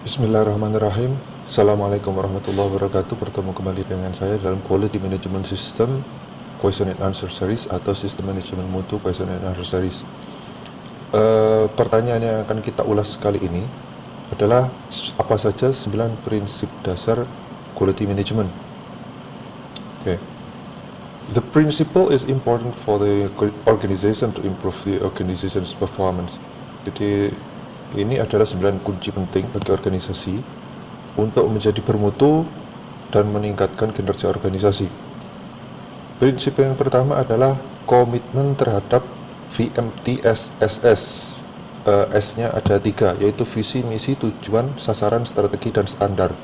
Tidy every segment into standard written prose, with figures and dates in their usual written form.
Bismillahirrahmanirrahim. Assalamualaikum warahmatullahi wabarakatuh. Bertemu kembali dengan saya dalam Quality Management System Question and Answer Series atau Sistem Manajemen Mutu Question and Answer Series. Pertanyaan yang akan kita ulas kali ini adalah apa saja 9 prinsip dasar quality management. Okay. The principle is important for the organization to improve the organization's performance. Jadi ini adalah 9 kunci penting bagi organisasi untuk menjadi bermutu dan meningkatkan kinerja organisasi. Prinsip yang pertama adalah komitmen terhadap VMTSSS. S-nya ada 3, yaitu visi, misi, tujuan, sasaran, strategi, dan standar.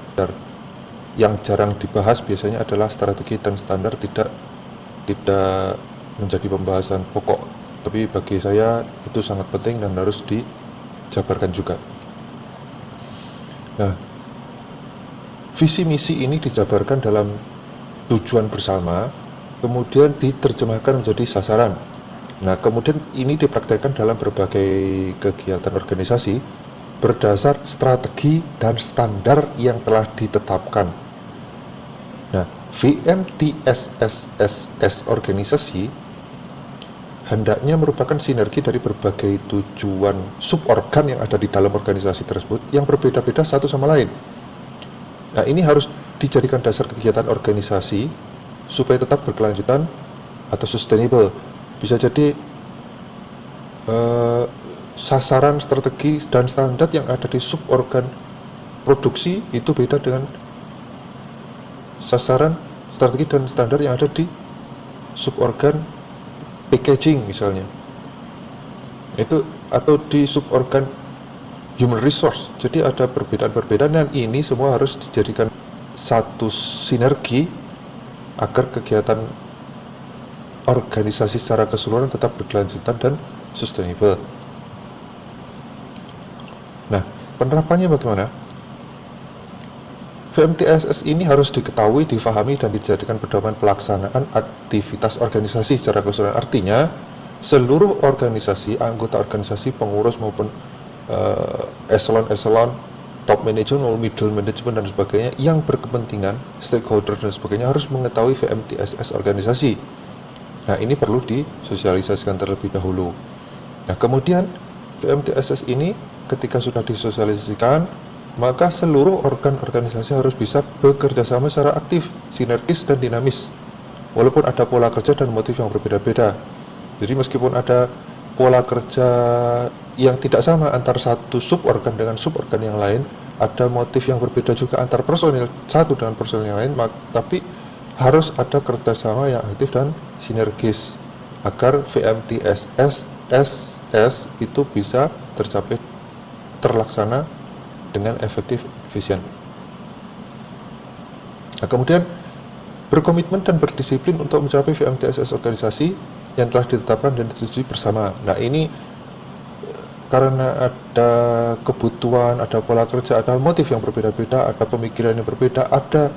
Yang jarang dibahas biasanya adalah strategi dan standar, tidak menjadi pembahasan pokok. Tapi bagi saya itu sangat penting dan harus dijabarkan juga. Nah, visi misi ini dijabarkan dalam tujuan bersama, kemudian diterjemahkan menjadi sasaran. Nah, kemudian ini dipraktekkan dalam berbagai kegiatan organisasi berdasar strategi dan standar yang telah ditetapkan. Nah, VMTSSS organisasi hendaknya merupakan sinergi dari berbagai tujuan suborgan yang ada di dalam organisasi tersebut yang berbeda-beda satu sama lain. Nah, ini harus dijadikan dasar kegiatan organisasi supaya tetap berkelanjutan atau sustainable. Bisa jadi sasaran, strategi, dan standar yang ada di suborgan produksi itu beda dengan sasaran, strategi, dan standar yang ada di suborgan packaging misalnya. Itu atau di suborgan human resource. Jadi ada perbedaan-perbedaan dan ini semua harus dijadikan satu sinergi agar kegiatan organisasi secara keseluruhan tetap berkelanjutan dan sustainable. Nah, penerapannya bagaimana? VMTSS ini harus diketahui, difahami, dan dijadikan pedoman pelaksanaan aktivitas organisasi secara keseluruhan. Artinya, seluruh organisasi, anggota organisasi, pengurus maupun eselon-eselon, top management, middle management, dan sebagainya yang berkepentingan, stakeholder dan sebagainya harus mengetahui VMTSS organisasi. Nah, ini perlu disosialisasikan terlebih dahulu. Nah, kemudian VMTSS ini ketika sudah disosialisasikan, maka seluruh organ organisasi harus bisa bekerja sama secara aktif, sinergis, dan dinamis. Walaupun ada pola kerja dan motif yang berbeda-beda. Jadi meskipun ada pola kerja yang tidak sama antar satu suborgan dengan suborgan yang lain, ada motif yang berbeda juga antar personil satu dengan personil yang lain, tapi harus ada kerjasama yang aktif dan sinergis agar VMTSSS itu bisa tercapai, terlaksana dengan efektif, efisien. Nah, kemudian berkomitmen dan berdisiplin untuk mencapai VMTSS organisasi yang telah ditetapkan dan disetujui bersama. Nah, ini karena ada kebutuhan, ada pola kerja, ada motif yang berbeda-beda, ada pemikiran yang berbeda, ada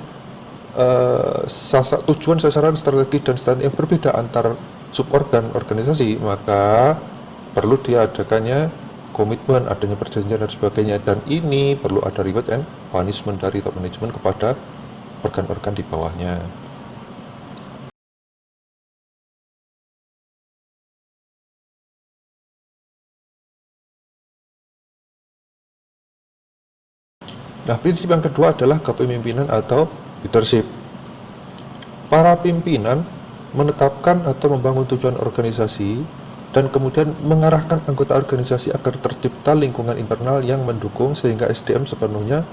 tujuan, sasaran, strategi, dan standar yang berbeda antar suborgan organisasi, maka perlu diadakannya komitmen, adanya perjanjian dan sebagainya, dan ini perlu ada reward and punishment dari top management kepada organ-organ di bawahnya. Nah, prinsip yang kedua adalah kepemimpinan atau leadership. Para pimpinan menetapkan atau membangun tujuan organisasi dan kemudian mengarahkan anggota organisasi agar tercipta lingkungan internal yang mendukung sehingga SDM sepenuhnya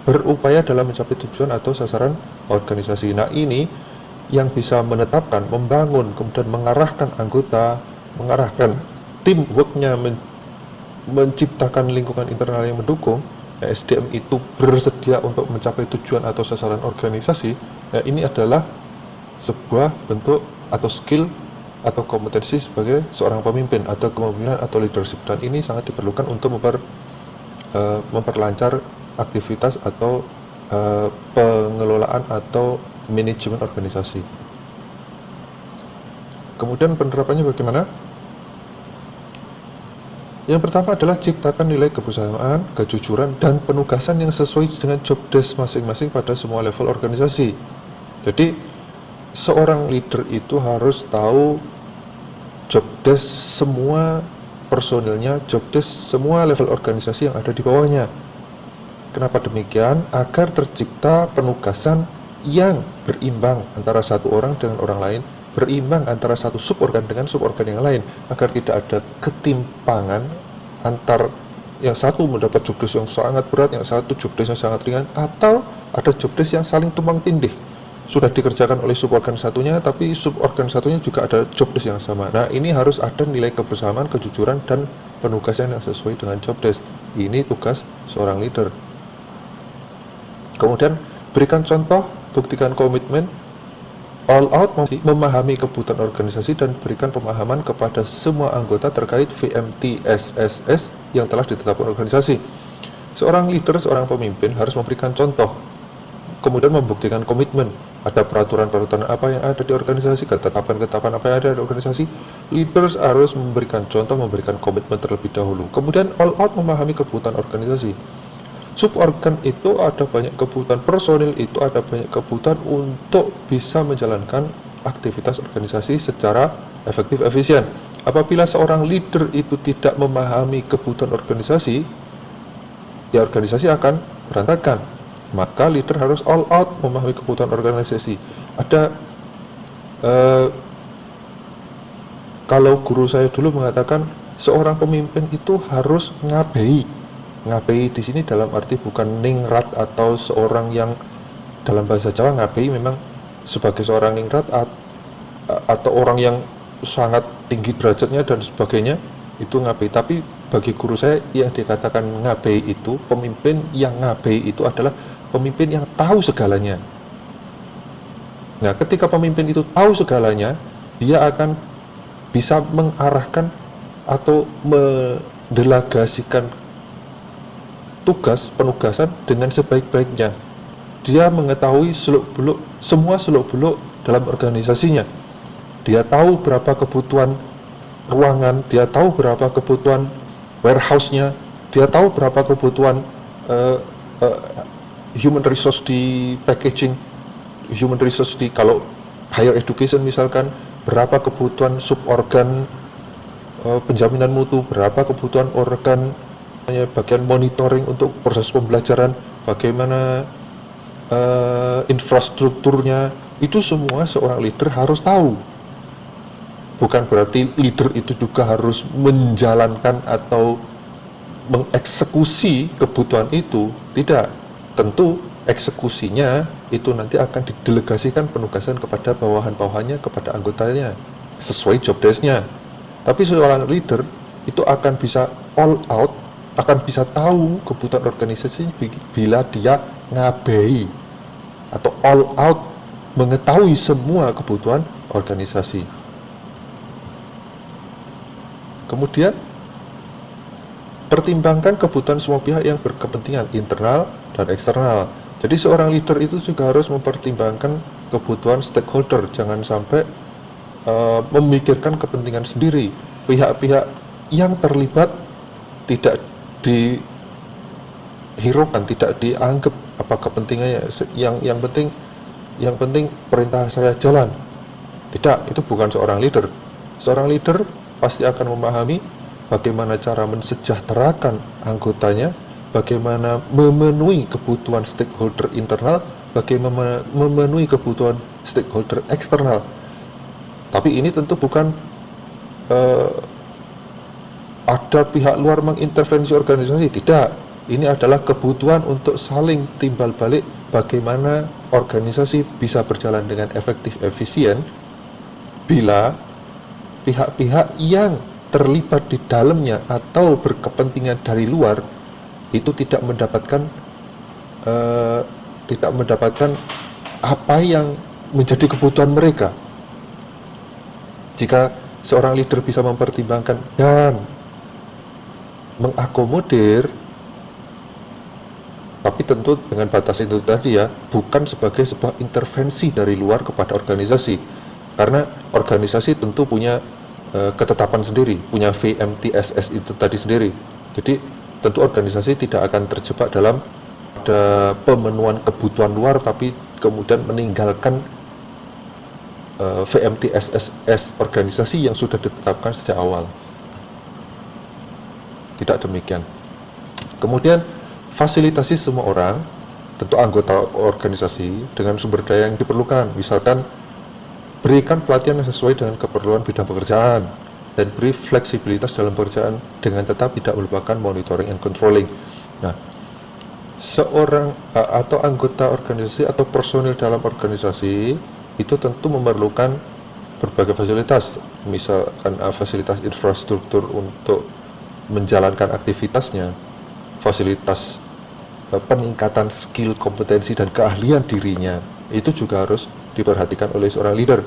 berupaya dalam mencapai tujuan atau sasaran organisasi. Nah, ini yang bisa menetapkan, membangun, kemudian mengarahkan anggota, mengarahkan teamworknya, menciptakan lingkungan internal yang mendukung. Nah, SDM itu bersedia untuk mencapai tujuan atau sasaran organisasi. Nah, ini adalah sebuah bentuk atau skill atau kompetensi sebagai seorang pemimpin atau kepemimpinan atau leadership, dan ini sangat diperlukan untuk memperlancar aktivitas atau pengelolaan atau manajemen organisasi. Kemudian penerapannya bagaimana? Yang pertama adalah ciptakan nilai kebersamaan, kejujuran, dan penugasan yang sesuai dengan job desk masing-masing pada semua level organisasi. Jadi, seorang leader itu harus tahu job desk semua personilnya, job desk semua level organisasi yang ada di bawahnya. Kenapa demikian? Agar tercipta penugasan yang berimbang antara satu orang dengan orang lain, berimbang antara satu suborgan dengan suborgan yang lain, agar tidak ada ketimpangan antar yang satu mendapat job desk yang sangat berat, yang satu job desk yang sangat ringan, atau ada job desk yang saling tumpang tindih. Sudah dikerjakan oleh suborgan satunya, tapi suborgan satunya juga ada job desk yang sama. Nah, ini harus ada nilai kebersamaan, kejujuran, dan penugasan yang sesuai dengan job desk. Ini tugas seorang leader. Kemudian, berikan contoh, buktikan komitmen, all out memahami kebutuhan organisasi dan berikan pemahaman kepada semua anggota terkait VMT SSS yang telah ditetapkan organisasi. Seorang leader, seorang pemimpin harus memberikan contoh, kemudian membuktikan komitmen. Ada peraturan-peraturan apa yang ada di organisasi, ketetapan-ketetapan apa yang ada di organisasi. Leaders harus memberikan contoh, memberikan komitmen terlebih dahulu. Kemudian all out memahami kebutuhan organisasi. Suborgan itu ada banyak kebutuhan, personil itu ada banyak kebutuhan untuk bisa menjalankan aktivitas organisasi secara efektif, efisien. Apabila seorang leader itu tidak memahami kebutuhan organisasi, ya organisasi akan berantakan. Maka leader harus all out memahami kebutuhan organisasi. Ada kalau guru saya dulu mengatakan seorang pemimpin itu harus ngabei. Ngabei di sini dalam arti bukan ningrat atau seorang yang dalam bahasa Jawa ngabei memang sebagai seorang ningrat atau orang yang sangat tinggi derajatnya dan sebagainya, itu ngabei. Tapi bagi guru saya yang dikatakan ngabei itu, pemimpin yang ngabei itu adalah pemimpin yang tahu segalanya. Nah, ketika pemimpin itu tahu segalanya, dia akan bisa mengarahkan atau mendelegasikan tugas penugasan dengan sebaik-baiknya. Dia mengetahui seluk-beluk semua seluk-beluk dalam organisasinya. Dia tahu berapa kebutuhan ruangan, dia tahu berapa kebutuhan warehouse-nya, dia tahu berapa kebutuhan human resource di packaging, human resource di kalau higher education misalkan, berapa kebutuhan suborgan penjaminan mutu, berapa kebutuhan organ bagian monitoring untuk proses pembelajaran, bagaimana infrastrukturnya, itu semua seorang leader harus tahu. Bukan berarti leader itu juga harus menjalankan atau mengeksekusi kebutuhan itu, tidak. Tentu eksekusinya itu nanti akan didelegasikan penugasan kepada bawahan-bawahannya, kepada anggotanya, sesuai job desk-nya. Tapi seorang leader itu akan bisa all out, akan bisa tahu kebutuhan organisasi bila dia ngabei atau all out mengetahui semua kebutuhan organisasi. Kemudian pertimbangkan kebutuhan semua pihak yang berkepentingan internal dan eksternal. Jadi seorang leader itu juga harus mempertimbangkan kebutuhan stakeholder, jangan sampai memikirkan kepentingan sendiri. Pihak-pihak yang terlibat tidak dihiraukan, tidak dianggap apa kepentingannya. Yang penting perintah saya jalan. Tidak, itu bukan seorang leader. Seorang leader pasti akan memahami bagaimana cara mensejahterakan anggotanya, bagaimana memenuhi kebutuhan stakeholder internal, bagaimana memenuhi kebutuhan stakeholder eksternal. Tapi ini tentu bukan ada pihak luar mengintervensi organisasi, tidak. Ini adalah kebutuhan untuk saling timbal balik bagaimana organisasi bisa berjalan dengan efektif, efisien bila pihak-pihak yang terlibat di dalamnya atau berkepentingan dari luar itu tidak mendapatkan apa yang menjadi kebutuhan mereka. Jika seorang leader bisa mempertimbangkan dan mengakomodir, tapi tentu dengan batas itu tadi ya, bukan sebagai sebuah intervensi dari luar kepada organisasi, karena organisasi tentu punya ketetapan sendiri, punya VMTSS itu tadi sendiri. Jadi tentu organisasi tidak akan terjebak dalam ada pemenuhan kebutuhan luar tapi kemudian meninggalkan VMTSS organisasi yang sudah ditetapkan sejak awal. Tidak demikian. Kemudian fasilitasi semua orang, tentu anggota organisasi dengan sumber daya yang diperlukan. Misalkan berikan pelatihan yang sesuai dengan keperluan bidang pekerjaan dan beri fleksibilitas dalam pekerjaan dengan tetap tidak melupakan monitoring and controlling. Nah, seorang atau anggota organisasi atau personil dalam organisasi itu tentu memerlukan berbagai fasilitas, misalkan fasilitas infrastruktur untuk menjalankan aktivitasnya, fasilitas peningkatan skill, kompetensi, dan keahlian dirinya, itu juga harus diperhatikan oleh seorang leader.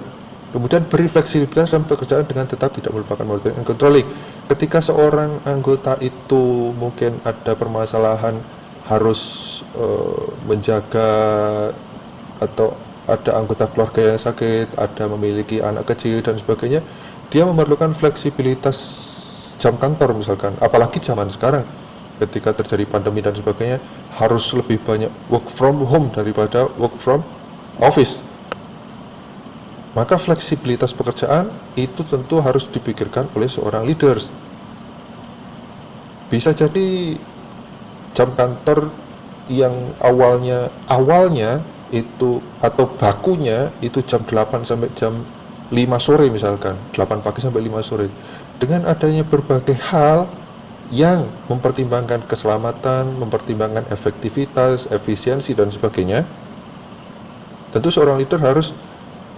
Kemudian beri fleksibilitas dalam pekerjaan dengan tetap tidak melupakan monitoring and controlling. Ketika seorang anggota itu mungkin ada permasalahan, harus menjaga atau ada anggota keluarga yang sakit, ada memiliki anak kecil dan sebagainya, dia memerlukan fleksibilitas jam kantor misalkan, apalagi zaman sekarang ketika terjadi pandemi dan sebagainya, harus lebih banyak work from home daripada work from office. Maka fleksibilitas pekerjaan itu tentu harus dipikirkan oleh seorang leaders. Bisa jadi jam kantor yang awalnya itu atau bakunya itu jam 8 sampai jam 5 sore misalkan, 8 pagi sampai 5 sore. Dengan adanya berbagai hal yang mempertimbangkan keselamatan, mempertimbangkan efektivitas, efisiensi dan sebagainya, tentu seorang leader harus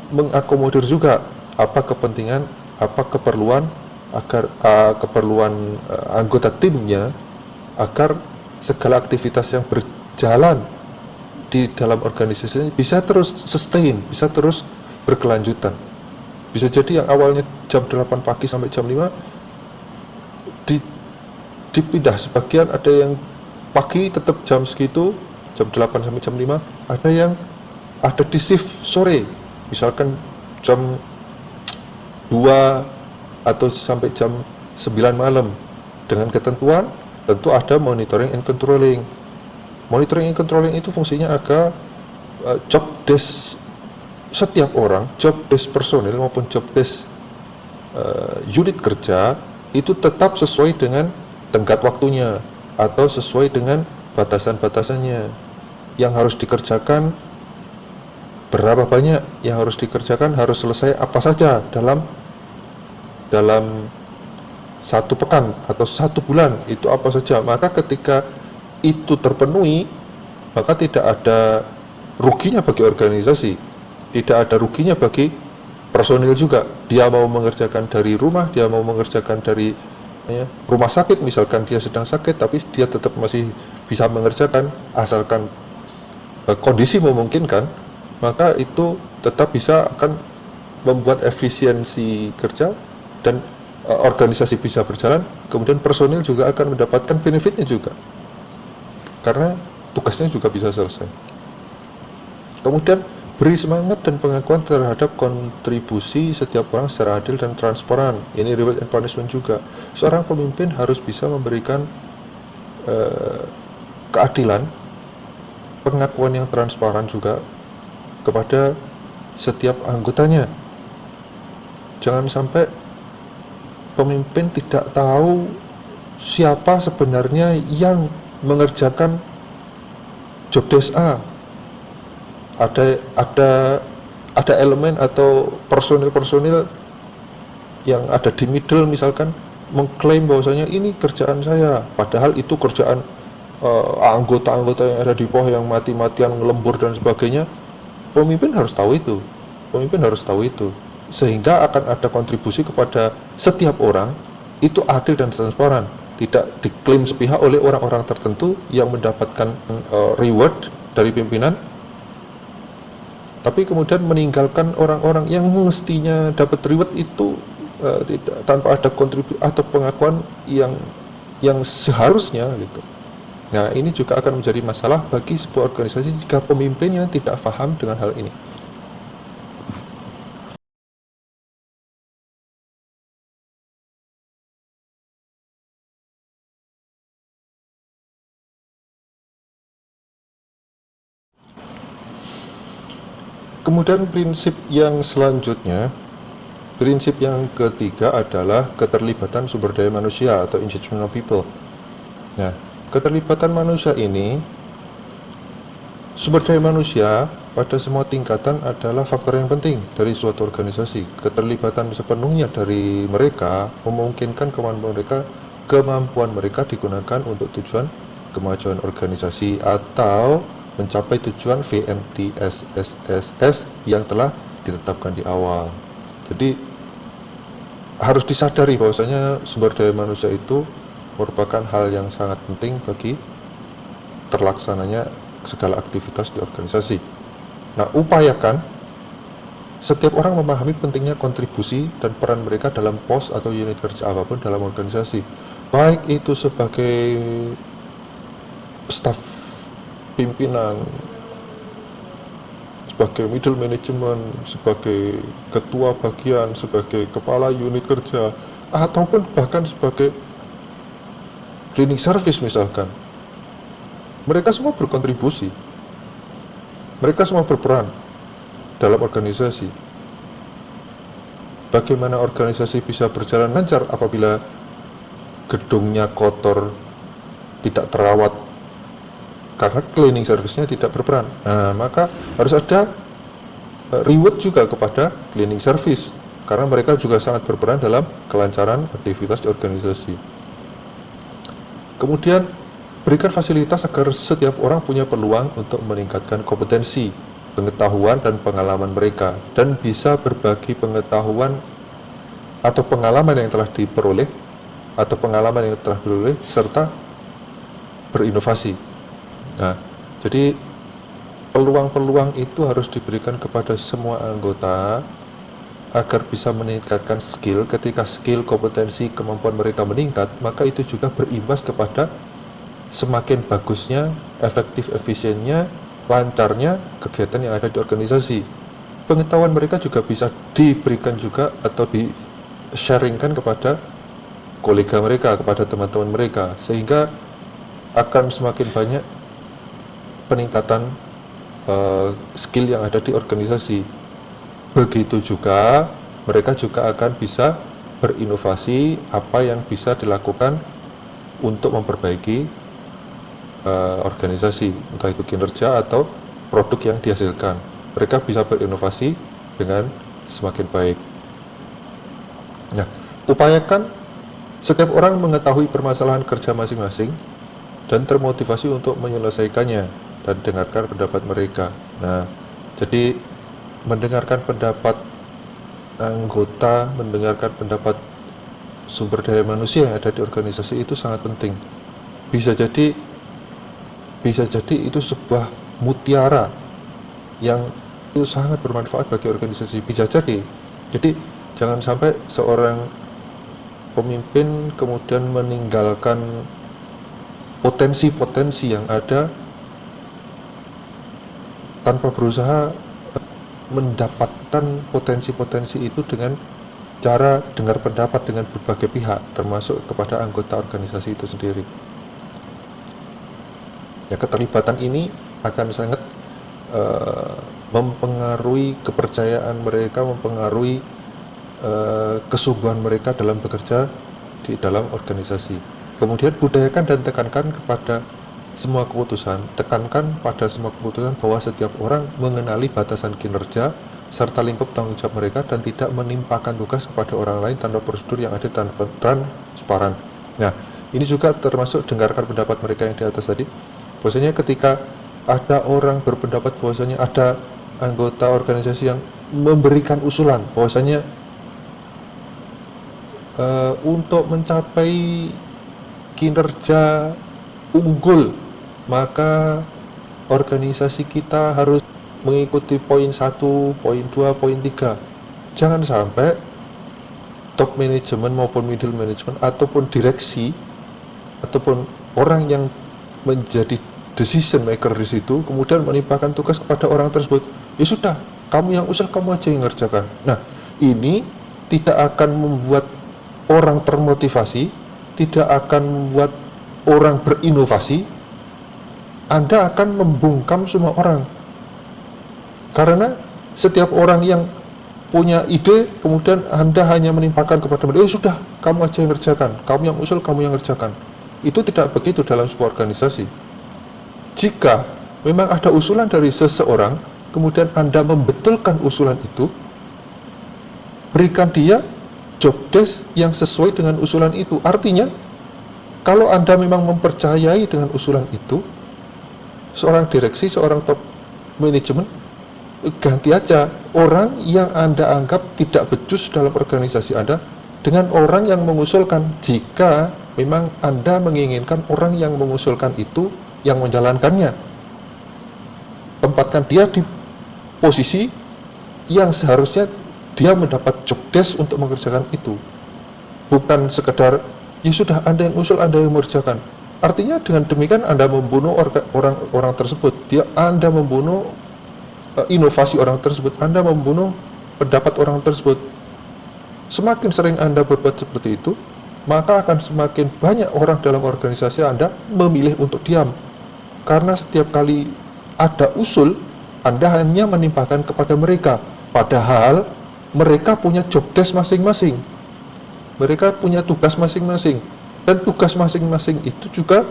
mengakomodir juga apa kepentingan, apa keperluan agar keperluan anggota timnya agar segala aktivitas yang berjalan di dalam organisasi ini bisa terus sustain, bisa terus berkelanjutan. Bisa jadi yang awalnya jam 8 pagi sampai jam 5 dipindah sebagian, ada yang pagi tetap jam segitu, jam 8 sampai jam 5, ada yang ada di shift sore, misalkan jam 2 atau sampai jam 9 malam. Dengan ketentuan tentu ada monitoring and controlling. Monitoring and controlling itu fungsinya agar job desk setiap orang, job desk personil maupun job desk unit kerja itu tetap sesuai dengan tenggat waktunya atau sesuai dengan batasan-batasannya. Yang harus dikerjakan berapa banyak, yang harus dikerjakan harus selesai apa saja dalam satu pekan atau satu bulan, itu apa saja. Maka ketika itu terpenuhi, maka tidak ada ruginya bagi organisasi, tidak ada ruginya bagi personil juga. Dia mau mengerjakan dari rumah, dia mau mengerjakan dari rumah sakit, misalkan dia sedang sakit tapi dia tetap masih bisa mengerjakan asalkan kondisi memungkinkan, maka itu tetap bisa akan membuat efisiensi kerja dan organisasi bisa berjalan. Kemudian personil juga akan mendapatkan benefitnya juga, karena tugasnya juga bisa selesai. Kemudian beri semangat dan pengakuan terhadap kontribusi setiap orang secara adil dan transparan. Ini reward and punishment juga. Seorang pemimpin harus bisa memberikan keadilan, pengakuan yang transparan juga kepada setiap anggotanya. Jangan sampai pemimpin tidak tahu siapa sebenarnya yang mengerjakan job desk A. Ada elemen atau personil yang ada di middle misalkan mengklaim bahwasanya ini kerjaan saya, padahal itu kerjaan anggota-anggota yang ada di bawah yang mati-matian ngelembur dan sebagainya. Pemimpin harus tahu itu, sehingga akan ada kontribusi kepada setiap orang itu adil dan transparan, tidak diklaim sepihak oleh orang-orang tertentu yang mendapatkan reward dari pimpinan, tapi kemudian meninggalkan orang-orang yang mestinya dapat reward itu tidak, tanpa ada kontribusi atau pengakuan yang seharusnya gitu. Nah, ini juga akan menjadi masalah bagi sebuah organisasi jika pemimpinnya tidak paham dengan hal ini. Kemudian prinsip yang selanjutnya, prinsip yang ketiga adalah keterlibatan sumber daya manusia atau engagement of people. Nah, keterlibatan manusia ini, sumber daya manusia pada semua tingkatan adalah faktor yang penting dari suatu organisasi. Keterlibatan sepenuhnya dari mereka memungkinkan kemampuan mereka digunakan untuk tujuan kemajuan organisasi atau mencapai tujuan VMTSSS yang telah ditetapkan di awal. Jadi harus disadari bahwasanya sumber daya manusia itu merupakan hal yang sangat penting bagi terlaksananya segala aktivitas di organisasi. Nah, upayakan setiap orang memahami pentingnya kontribusi dan peran mereka dalam pos atau unit kerja apapun dalam organisasi, baik itu sebagai staf pimpinan, sebagai middle management, sebagai ketua bagian, sebagai kepala unit kerja, ataupun bahkan sebagai cleaning service misalkan. Mereka semua berkontribusi, mereka semua berperan dalam organisasi. Bagaimana organisasi bisa berjalan lancar apabila gedungnya kotor, tidak terawat, karena cleaning service-nya tidak berperan. Nah, maka harus ada reward juga kepada cleaning service, karena mereka juga sangat berperan dalam kelancaran aktivitas di organisasi. Kemudian, berikan fasilitas agar setiap orang punya peluang untuk meningkatkan kompetensi, pengetahuan, dan pengalaman mereka, dan bisa berbagi pengetahuan atau pengalaman yang telah diperoleh, serta berinovasi. Nah, jadi peluang-peluang itu harus diberikan kepada semua anggota agar bisa meningkatkan skill. Ketika skill, kompetensi, kemampuan mereka meningkat, maka itu juga berimbas kepada semakin bagusnya, efektif, efisiennya, lancarnya kegiatan yang ada di organisasi. Pengetahuan mereka juga bisa diberikan juga atau di-sharingkan kepada kolega mereka, kepada teman-teman mereka, sehingga akan semakin banyak peningkatan skill yang ada di organisasi. Begitu juga mereka juga akan bisa berinovasi apa yang bisa dilakukan untuk memperbaiki organisasi, entah itu kinerja atau produk yang dihasilkan. Mereka bisa berinovasi dengan semakin baik. Nah, upayakan setiap orang mengetahui permasalahan kerja masing-masing dan termotivasi untuk menyelesaikannya, dan dengarkan pendapat mereka. Nah, jadi mendengarkan pendapat anggota, mendengarkan pendapat sumber daya manusia yang ada di organisasi itu sangat penting. Bisa jadi itu sebuah mutiara yang itu sangat bermanfaat bagi organisasi. Bisa jadi. Jadi jangan sampai seorang pemimpin kemudian meninggalkan potensi-potensi yang ada tanpa berusaha mendapatkan potensi-potensi itu dengan cara dengar pendapat dengan berbagai pihak, termasuk kepada anggota organisasi itu sendiri. Ya, keterlibatan ini akan sangat mempengaruhi kepercayaan mereka, mempengaruhi kesungguhan mereka dalam bekerja di dalam organisasi. Kemudian budayakan dan tekankan pada semua keputusan, bahwa setiap orang mengenali batasan kinerja serta lingkup tanggung jawab mereka dan tidak menimpakan tugas kepada orang lain tanpa prosedur yang ada tanpa transparan. Nah, ini juga termasuk dengarkan pendapat mereka yang di atas tadi. Bahwasanya ketika ada orang berpendapat bahwasanya ada anggota organisasi yang memberikan usulan bahwasanya untuk mencapai kinerja unggul, maka organisasi kita harus mengikuti poin 1, poin 2, poin 3. Jangan sampai top manajemen maupun middle management ataupun direksi ataupun orang yang menjadi decision maker di situ kemudian menimpakan tugas kepada orang tersebut. Ya sudah, kamu yang usul, kamu aja yang ngerjakan. Nah, ini tidak akan membuat orang termotivasi, tidak akan membuat orang berinovasi. Anda akan membungkam semua orang, karena setiap orang yang punya ide, kemudian Anda hanya menimpakan kepada mereka, sudah, kamu aja yang ngerjakan, kamu yang usul, kamu yang ngerjakan. Itu tidak begitu dalam sebuah organisasi. Jika memang ada usulan dari seseorang, kemudian Anda membetulkan usulan itu, berikan dia job desk yang sesuai dengan usulan itu. Artinya, kalau Anda memang mempercayai dengan usulan itu, seorang direksi, seorang top manajemen, ganti aja orang yang Anda anggap tidak becus dalam organisasi Anda dengan orang yang mengusulkan. Jika memang Anda menginginkan orang yang mengusulkan itu yang menjalankannya, tempatkan dia di posisi yang seharusnya dia mendapat job desk untuk mengerjakan itu, bukan sekedar ya sudah Anda yang usul, Anda yang mengerjakan. Artinya dengan demikian Anda membunuh orang tersebut, Anda membunuh inovasi orang tersebut, Anda membunuh pendapat orang tersebut. Semakin sering Anda berbuat seperti itu, maka akan semakin banyak orang dalam organisasi Anda memilih untuk diam. Karena setiap kali ada usul, Anda hanya menimpakan kepada mereka, padahal mereka punya job desk masing-masing, mereka punya tugas masing-masing, dan tugas masing-masing itu juga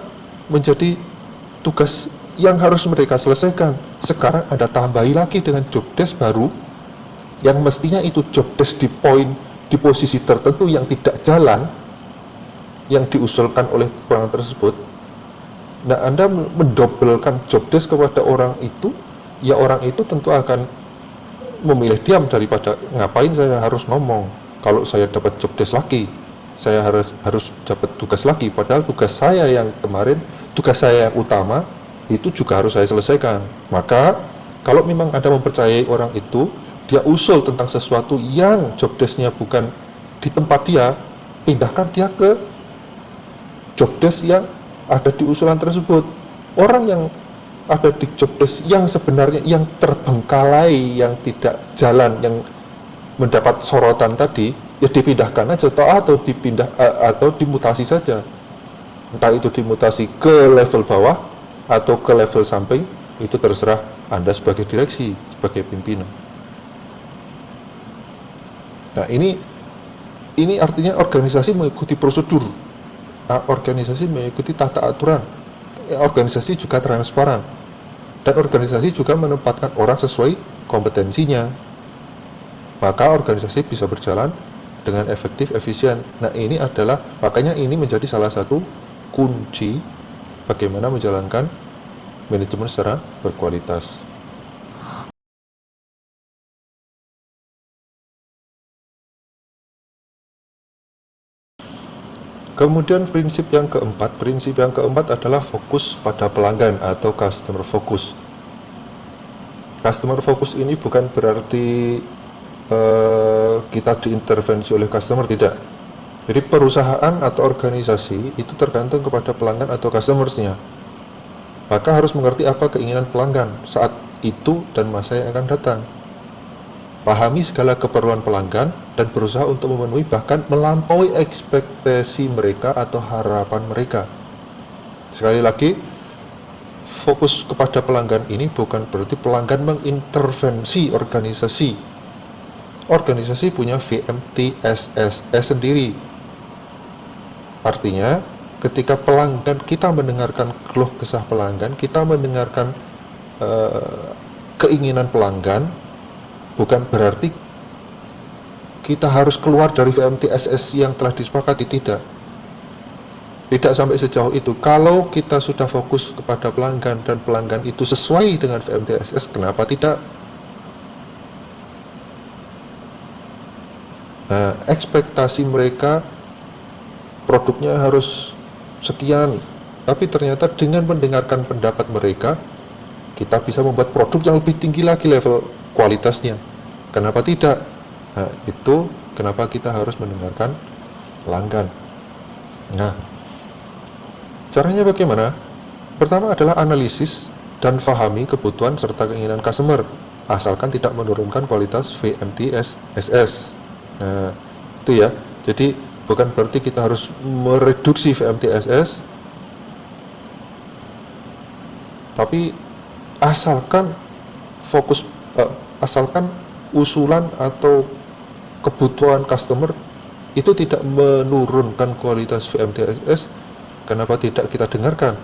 menjadi tugas yang harus mereka selesaikan. Sekarang Anda tambahi lagi dengan job desk baru, yang mestinya itu job desk di posisi tertentu yang tidak jalan, yang diusulkan oleh orang tersebut. Nah, Anda mendobelkan job desk kepada orang itu, ya orang itu tentu akan memilih diam daripada ngapain saya harus ngomong. Kalau saya dapat job desk lagi, saya harus dapat tugas lagi, padahal tugas saya yang kemarin, tugas saya yang utama itu juga harus saya selesaikan. Maka kalau memang Anda mempercayai orang itu, dia usul tentang sesuatu yang job desk-nya bukan di tempat dia, pindahkan dia ke job desk yang ada di usulan tersebut. Orang yang ada di job desk yang sebenarnya yang terbengkalai, yang tidak jalan, yang mendapat sorotan tadi, ya dipindahkan aja atau dimutasi saja. Entah itu dimutasi ke level bawah atau ke level samping, itu terserah Anda sebagai direksi, sebagai pimpinan. Nah, ini artinya organisasi mengikuti prosedur, organisasi mengikuti tata aturan, organisasi juga transparan, dan organisasi juga menempatkan orang sesuai kompetensinya. Maka organisasi bisa berjalan dengan efektif, efisien. Nah, makanya ini menjadi salah satu kunci bagaimana menjalankan manajemen secara berkualitas. Kemudian prinsip yang keempat adalah fokus pada pelanggan atau customer focus. Customer focus ini bukan berarti kita diintervensi oleh customer, tidak. Jadi perusahaan atau organisasi itu tergantung kepada pelanggan atau customersnya. Maka harus mengerti apa keinginan pelanggan saat itu dan masa yang akan datang. Pahami segala keperluan pelanggan dan berusaha untuk memenuhi bahkan melampaui ekspektasi mereka atau harapan mereka. Sekali lagi, fokus kepada pelanggan ini bukan berarti pelanggan mengintervensi organisasi. Organisasi punya VMTSS sendiri. Artinya, ketika pelanggan, kita mendengarkan keluh kesah pelanggan, kita mendengarkan keinginan pelanggan, bukan berarti kita harus keluar dari VMTSS yang telah disepakati, tidak. Tidak sampai sejauh itu. Kalau kita sudah fokus kepada pelanggan dan pelanggan itu sesuai dengan VMTSS, kenapa tidak? Nah, ekspektasi mereka produknya harus sekian, tapi ternyata dengan mendengarkan pendapat mereka, kita bisa membuat produk yang lebih tinggi lagi level kualitasnya. Kenapa tidak? Nah, itu kenapa kita harus mendengarkan pelanggan. Nah, caranya bagaimana? Pertama adalah analisis dan pahami kebutuhan serta keinginan customer, asalkan tidak menurunkan kualitas VMTSS. Nah, itu ya. Jadi bukan berarti kita harus mereduksi VMTSS, tapi asalkan fokus asalkan usulan atau kebutuhan customer itu tidak menurunkan kualitas VMTSS, kenapa tidak kita dengarkan?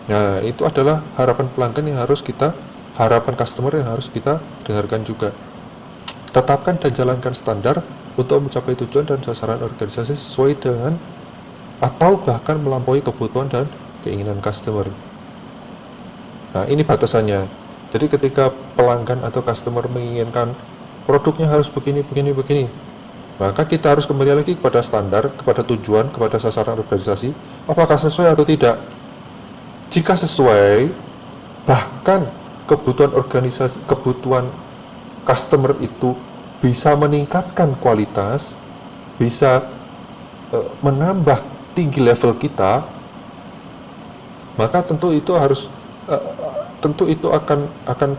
Nah, itu adalah harapan pelanggan yang harus kita, harapan customer yang harus kita dengarkan juga. Tetapkan dan jalankan standar untuk mencapai tujuan dan sasaran organisasi sesuai dengan atau bahkan melampaui kebutuhan dan keinginan customer. Nah, ini batasannya. Jadi ketika pelanggan atau customer menginginkan produknya harus begini, maka kita harus kembali lagi kepada standar, kepada tujuan, kepada sasaran organisasi, apakah sesuai atau tidak. Jika sesuai, bahkan kebutuhan organisasi, kebutuhan customer itu bisa meningkatkan kualitas, bisa menambah tinggi level kita, maka tentu itu harus tentu itu akan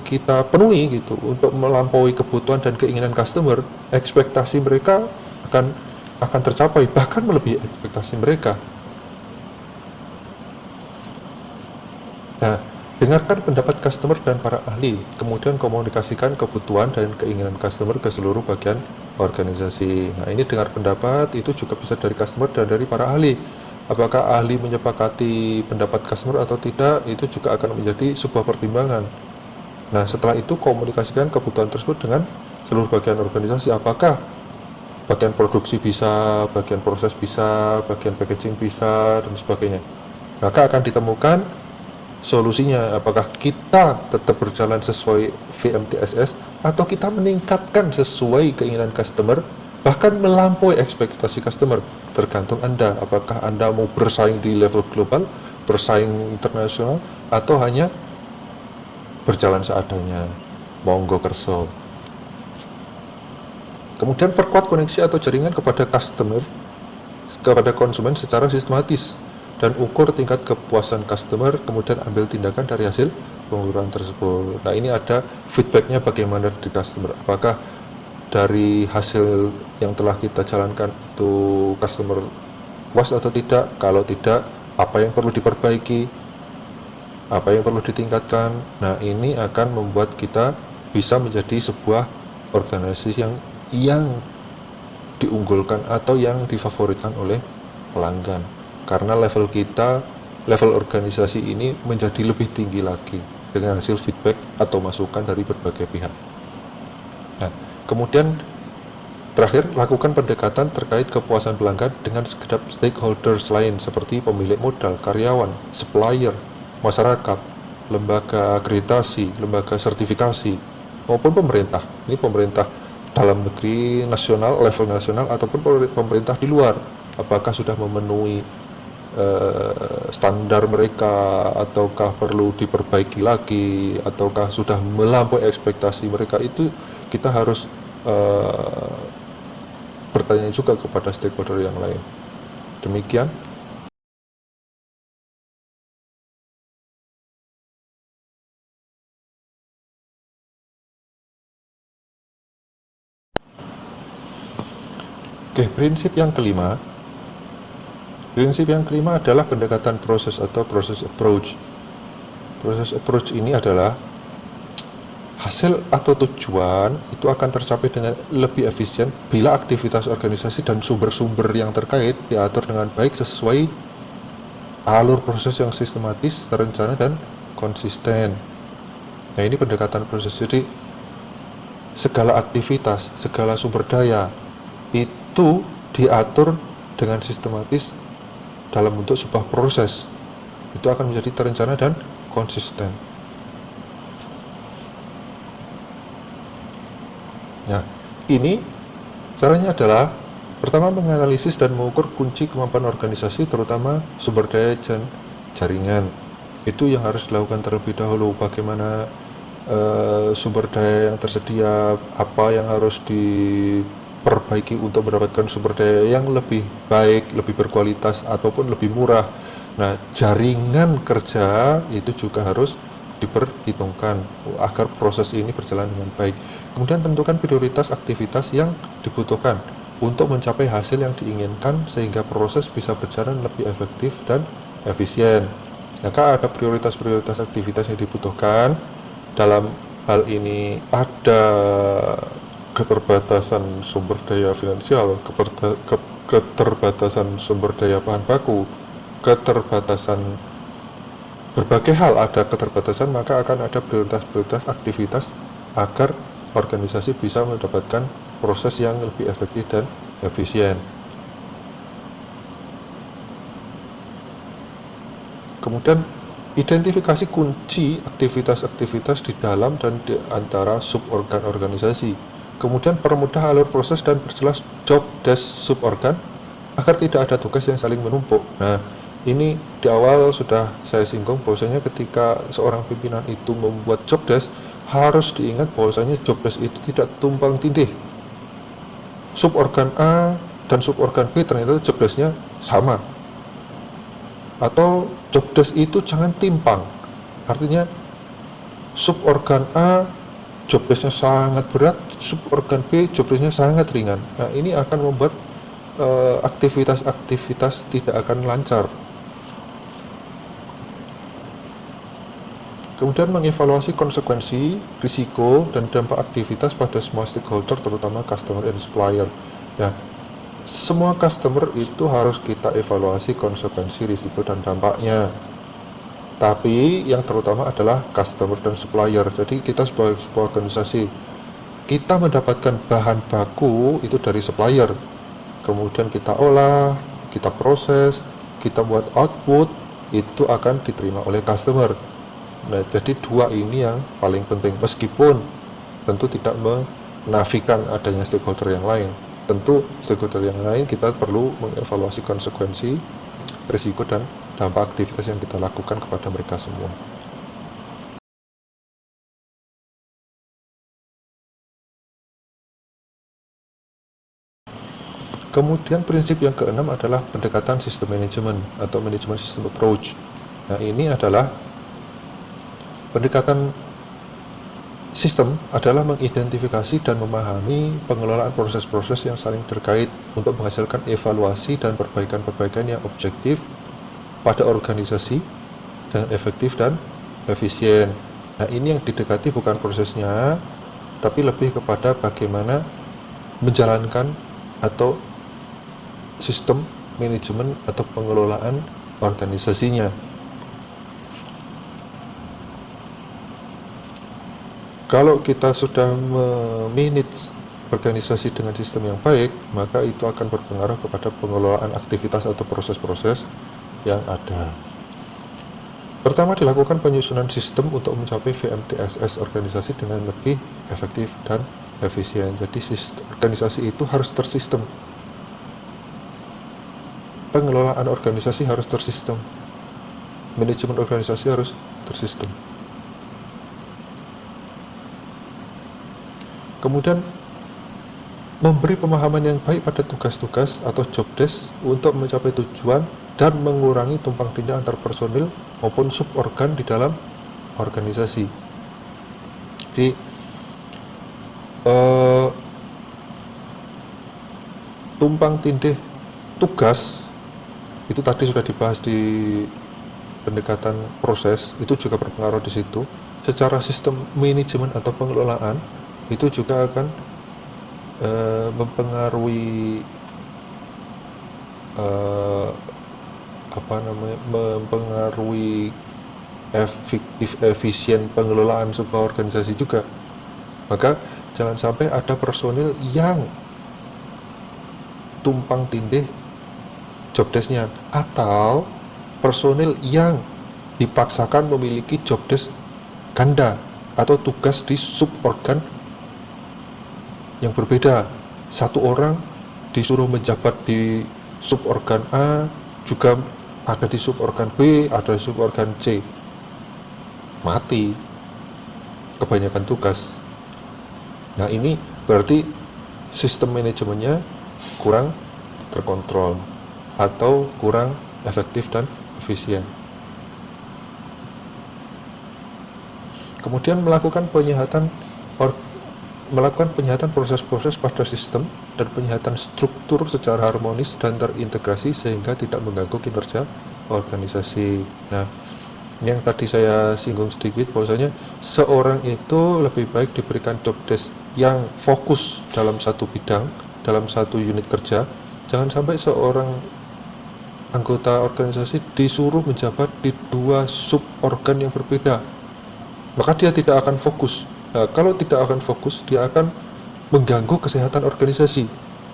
kita penuhi gitu untuk melampaui kebutuhan dan keinginan customer. Ekspektasi mereka akan tercapai, bahkan melebihi ekspektasi mereka. Nah, dengarkan pendapat customer dan para ahli, kemudian komunikasikan kebutuhan dan keinginan customer ke seluruh bagian organisasi. Nah, ini dengar pendapat itu juga bisa dari customer dan dari para ahli. Apakah ahli menyepakati pendapat customer atau tidak, itu juga akan menjadi sebuah pertimbangan. Nah, setelah itu komunikasikan kebutuhan tersebut dengan seluruh bagian organisasi. Apakah bagian produksi bisa, bagian proses bisa, bagian packaging bisa, dan sebagainya. Maka akan ditemukan solusinya, apakah kita tetap berjalan sesuai VMTSS atau kita meningkatkan sesuai keinginan customer, bahkan melampaui ekspektasi customer. Tergantung Anda, apakah Anda mau bersaing di level global, bersaing internasional, atau hanya berjalan seadanya. Monggo kerso. Kemudian perkuat koneksi atau jaringan kepada customer, kepada konsumen secara sistematis, dan ukur tingkat kepuasan customer, kemudian ambil tindakan dari hasil pengukuran tersebut. Nah, ini ada feedbacknya bagaimana di customer, apakah dari hasil yang telah kita jalankan itu customer puas atau tidak. Kalau tidak, apa yang perlu diperbaiki, apa yang perlu ditingkatkan. Nah, ini akan membuat kita bisa menjadi sebuah organisasi yang diunggulkan atau yang difavoritkan oleh pelanggan, karena level kita, level organisasi ini menjadi lebih tinggi lagi dengan hasil feedback atau masukan dari berbagai pihak. Nah, kemudian terakhir, lakukan pendekatan terkait kepuasan pelanggan dengan segenap stakeholders lain seperti pemilik modal, karyawan, supplier, masyarakat, lembaga akreditasi, lembaga sertifikasi, maupun pemerintah. Ini pemerintah dalam negeri, nasional, level nasional, ataupun pemerintah di luar. Apakah sudah memenuhi standar mereka, ataukah perlu diperbaiki lagi, ataukah sudah melampaui ekspektasi mereka. Itu kita harus bertanya juga kepada stakeholder yang lain. Demikian. Oke, prinsip yang kelima. Prinsip yang kelima adalah pendekatan proses atau proses approach. Proses approach ini adalah hasil atau tujuan itu akan tercapai dengan lebih efisien bila aktivitas organisasi dan sumber-sumber yang terkait diatur dengan baik sesuai alur proses yang sistematis, terencana, dan konsisten. Nah, ini pendekatan proses. Jadi segala aktivitas, segala sumber daya itu diatur dengan sistematis dalam bentuk sebuah proses. Itu akan menjadi terencana dan konsisten. Nah, ini caranya adalah pertama, menganalisis dan mengukur kunci kemampuan organisasi, terutama sumber daya dan jaringan. Itu yang harus dilakukan terlebih dahulu. Bagaimana sumber daya yang tersedia, apa yang harus diperbaiki untuk mendapatkan sumber daya yang lebih baik, lebih berkualitas, ataupun lebih murah. Nah, jaringan kerja itu juga harus diperhitungkan agar proses ini berjalan dengan baik. Kemudian tentukan prioritas aktivitas yang dibutuhkan untuk mencapai hasil yang diinginkan sehingga proses bisa berjalan lebih efektif dan efisien. Maka ada prioritas-prioritas aktivitas yang dibutuhkan. dalam hal ini ada keterbatasan sumber daya finansial, keterbatasan sumber daya bahan baku, keterbatasan berbagai hal, ada keterbatasan, maka akan ada prioritas-prioritas aktivitas agar organisasi bisa mendapatkan proses yang lebih efektif dan efisien. Kemudian identifikasi kunci aktivitas-aktivitas di dalam dan di antara suborgan organisasi. Kemudian permudah alur proses dan perjelas job desk suborgan agar tidak ada tugas yang saling menumpuk. Nah, ini di awal sudah saya singgung bahwasanya ketika seorang pimpinan itu membuat job desk, harus diingat bahwasanya job desk itu tidak tumpang tindih. Suborgan A dan suborgan B ternyata job desknya sama. Atau job desk itu jangan timpang. Artinya suborgan A job desknya sangat berat, suborgan B job desknya sangat ringan. Nah, ini akan membuat aktivitas-aktivitas tidak akan lancar. Kemudian mengevaluasi konsekuensi, risiko, dan dampak aktivitas pada semua stakeholder, terutama customer dan supplier. Nah, semua customer itu harus kita evaluasi konsekuensi, risiko, dan dampaknya. Tapi yang terutama adalah customer dan supplier. Jadi kita sebagai sebuah organisasi, kita mendapatkan bahan baku itu dari supplier. Kemudian kita olah, kita proses, kita buat output, itu akan diterima oleh customer. Nah, jadi dua ini yang paling penting, meskipun tentu tidak menafikan adanya stakeholder yang lain. Tentu stakeholder yang lain kita perlu mengevaluasi konsekuensi, risiko, dan dampak aktivitas yang kita lakukan kepada mereka semua. Kemudian prinsip yang keenam adalah pendekatan sistem manajemen atau manajemen system approach. Nah, ini adalah pendekatan sistem adalah mengidentifikasi dan memahami pengelolaan proses-proses yang saling terkait untuk menghasilkan evaluasi dan perbaikan-perbaikan yang objektif pada organisasi dengan efektif dan efisien. Nah, ini yang didekati bukan prosesnya, tapi lebih kepada bagaimana menjalankan atau sistem manajemen atau pengelolaan organisasinya. Kalau kita sudah memanage organisasi dengan sistem yang baik, maka itu akan berpengaruh kepada pengelolaan aktivitas atau proses-proses yang ada. Pertama, dilakukan penyusunan sistem untuk mencapai VMTSS organisasi dengan lebih efektif dan efisien. Jadi organisasi itu harus tersistem. Pengelolaan organisasi harus tersistem. Manajemen organisasi harus tersistem. Kemudian memberi pemahaman yang baik pada tugas-tugas atau job desk untuk mencapai tujuan dan mengurangi tumpang tindih antar personil maupun suborgan di dalam organisasi. Jadi tumpang tindih tugas itu tadi sudah dibahas di pendekatan proses, itu juga berpengaruh di situ. Secara sistem manajemen atau pengelolaan itu juga akan mempengaruhi mempengaruhi efisien pengelolaan sebuah organisasi juga. Maka jangan sampai ada personil yang tumpang tindih job desk-nya, atau personil yang dipaksakan memiliki job desk ganda atau tugas di suborgan yang berbeda. Satu orang disuruh menjabat di suborgan A, juga ada di suborgan B, ada di suborgan C. Mati kebanyakan tugas. Nah, ini berarti sistem manajemennya kurang terkontrol atau kurang efektif dan efisien. Kemudian melakukan penyehatan proses-proses pada sistem dan penyehatan struktur secara harmonis dan terintegrasi sehingga tidak mengganggu kinerja organisasi. Nah, Yang tadi saya singgung sedikit, bahwasanya seorang itu lebih baik diberikan job desk yang fokus dalam satu bidang, dalam satu unit kerja. Jangan sampai seorang anggota organisasi disuruh menjabat di dua sub organ yang berbeda, maka dia tidak akan fokus. Nah, kalau tidak akan fokus, dia akan mengganggu kesehatan organisasi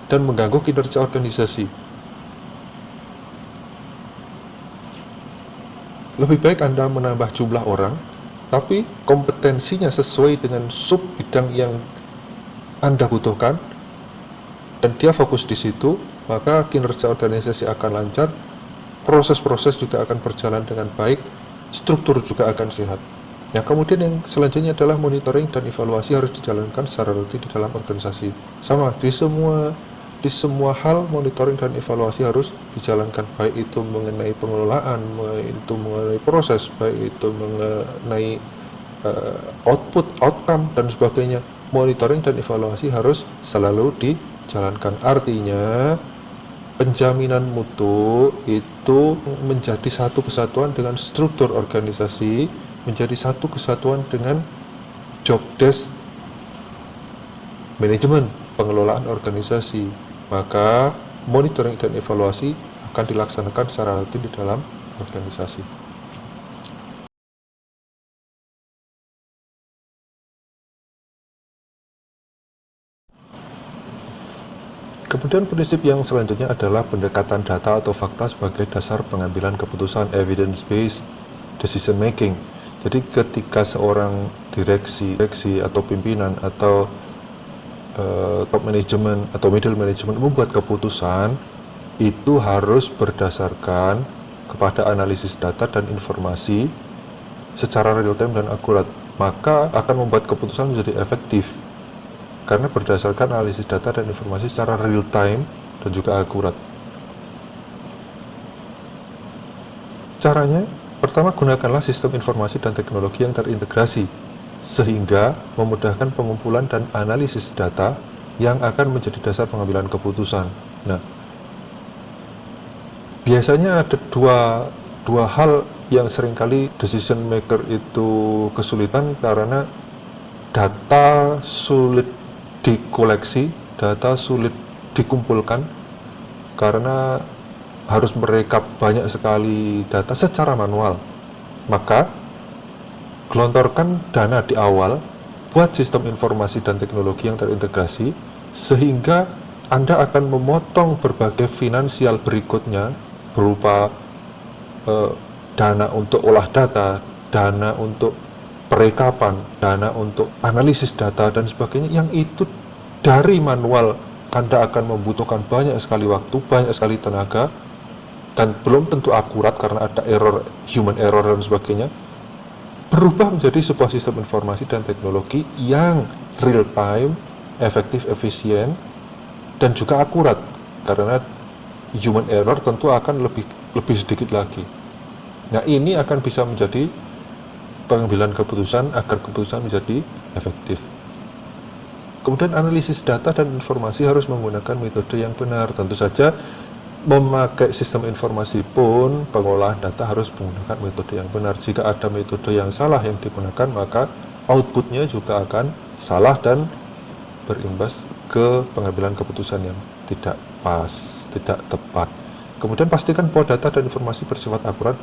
dan mengganggu kinerja organisasi. Lebih baik Anda menambah jumlah orang, tapi kompetensinya sesuai dengan sub bidang yang Anda butuhkan, dan dia fokus di situ, maka kinerja organisasi akan lancar, proses-proses juga akan berjalan dengan baik, struktur juga akan sehat. Nah, kemudian yang selanjutnya adalah monitoring dan evaluasi harus dijalankan secara rutin di dalam organisasi. Sama, di semua hal monitoring dan evaluasi harus dijalankan, baik itu mengenai pengelolaan, baik itu mengenai proses, baik itu mengenai output, outcome, dan sebagainya. Monitoring dan evaluasi harus selalu dijalankan. Artinya penjaminan mutu itu menjadi satu kesatuan dengan struktur organisasi, menjadi satu kesatuan dengan job desk manajemen pengelolaan organisasi. Maka monitoring dan evaluasi akan dilaksanakan secara rutin di dalam organisasi. Kemudian prinsip yang selanjutnya adalah pendekatan data atau fakta sebagai dasar pengambilan keputusan, evidence-based decision making. Jadi ketika seorang direksi atau pimpinan atau top management atau middle management membuat keputusan, itu harus berdasarkan kepada analisis data dan informasi secara real time dan akurat. Maka akan membuat keputusan menjadi efektif karena berdasarkan analisis data dan informasi secara real time dan juga akurat. Caranya, pertama, gunakanlah sistem informasi dan teknologi yang terintegrasi sehingga memudahkan pengumpulan dan analisis data yang akan menjadi dasar pengambilan keputusan. Nah, biasanya ada dua hal yang seringkali decision maker itu kesulitan karena data sulit dikoleksi, data sulit dikumpulkan karena harus merekap banyak sekali data secara manual. Maka gelontorkan dana di awal, buat sistem informasi dan teknologi yang terintegrasi, sehingga Anda akan memotong berbagai finansial berikutnya berupa dana untuk olah data, dana untuk perekapan, dana untuk analisis data dan sebagainya, yang itu dari manual Anda akan membutuhkan banyak sekali waktu, banyak sekali tenaga, dan belum tentu akurat karena ada error, human error dan sebagainya. Berubah menjadi sebuah sistem informasi dan teknologi yang real time, efektif, efisien, dan juga akurat, karena human error tentu akan lebih sedikit lagi. Nah, ini akan bisa menjadi pengambilan keputusan agar keputusan menjadi efektif. Kemudian analisis data dan informasi harus menggunakan metode yang benar. Tentu saja memakai sistem informasi pun pengolahan data harus menggunakan metode yang benar. Jika ada metode yang salah yang digunakan, maka outputnya juga akan salah dan berimbas ke pengambilan keputusan yang tidak pas, tidak tepat. Kemudian pastikan bahwa data dan informasi bersifat akurat